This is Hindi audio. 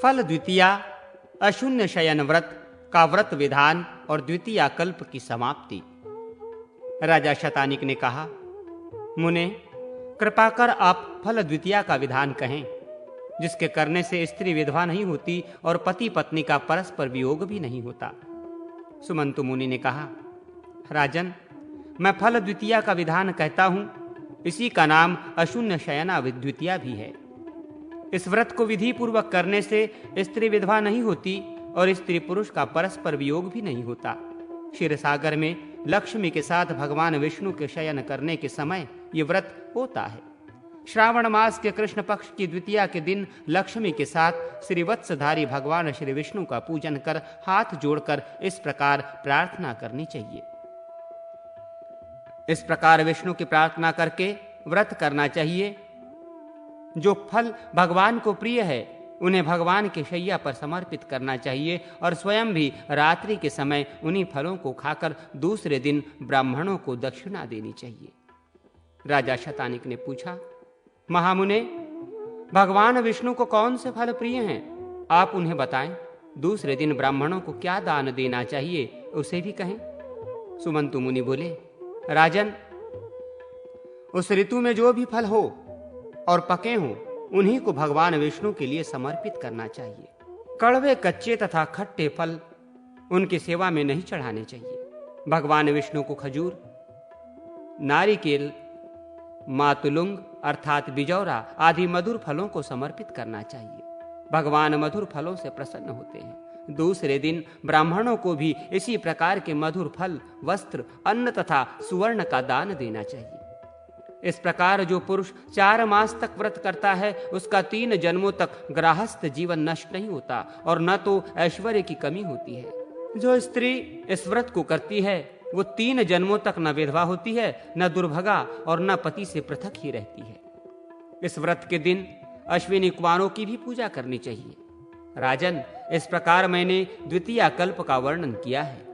फल द्वितीया, अशून्य शयन व्रत का व्रत विधान और द्वितीया कल्प की समाप्ति। राजा शतानिक ने कहा, मुने, कृपा कर आप फल द्वितीया का विधान कहें, जिसके करने से स्त्री विधवा नहीं होती और पति पत्नी का परस्पर वियोग भी नहीं होता। सुमंतु मुनि ने कहा, राजन, मैं फल द्वितीया का विधान कहता हूं, इसी का नाम अशून्य शयना द्वितीया भी है। इस व्रत को विधि पूर्वक करने से स्त्री विधवा नहीं होती और स्त्री पुरुष का परस्पर वियोग भी नहीं होता। क्षीर सागर में लक्ष्मी के साथ भगवान विष्णु के शयन करने के समय ये व्रत होता है। श्रावण मास के कृष्ण पक्ष की द्वितीया के दिन लक्ष्मी के साथ श्रीवत्सधारी भगवान श्री विष्णु का पूजन कर हाथ जोड़कर इस प्रकार प्रार्थना करनी चाहिए। इस प्रकार विष्णु की प्रार्थना करके व्रत करना चाहिए। जो फल भगवान को प्रिय है उन्हें भगवान के शैया पर समर्पित करना चाहिए और स्वयं भी रात्रि के समय उन्हीं फलों को खाकर दूसरे दिन ब्राह्मणों को दक्षिणा देनी चाहिए। राजा शतानिक ने पूछा, महामुने, भगवान विष्णु को कौन से फल प्रिय हैं? आप उन्हें बताएं। दूसरे दिन ब्राह्मणों को क्या दान देना चाहिए उसे भी कहें। सुमंतु मुनि बोले, राजन, उस ऋतु में जो भी फल हो और पके हों उन्हीं को भगवान विष्णु के लिए समर्पित करना चाहिए। कड़वे, कच्चे तथा खट्टे फल उनकी सेवा में नहीं चढ़ाने चाहिए। भगवान विष्णु को खजूर, नारिकेल, मातुलुंग अर्थात बिजौरा आदि मधुर फलों को समर्पित करना चाहिए। भगवान मधुर फलों से प्रसन्न होते हैं। दूसरे दिन ब्राह्मणों को भी इसी प्रकार के मधुर फल, वस्त्र, अन्न तथा सुवर्ण का दान देना चाहिए। इस प्रकार जो पुरुष 4 मास तक व्रत करता है उसका 3 जन्मों तक गृहस्थ जीवन नष्ट नहीं होता और न तो ऐश्वर्य की कमी होती है। जो स्त्री इस व्रत को करती है वो 3 जन्मों तक न विधवा होती है, न दुर्भगा और न पति से पृथक ही रहती है। इस व्रत के दिन अश्विनी कुमारों की भी पूजा करनी चाहिए। राजन, इस प्रकार मैंने द्वितीया कल्प का वर्णन किया है।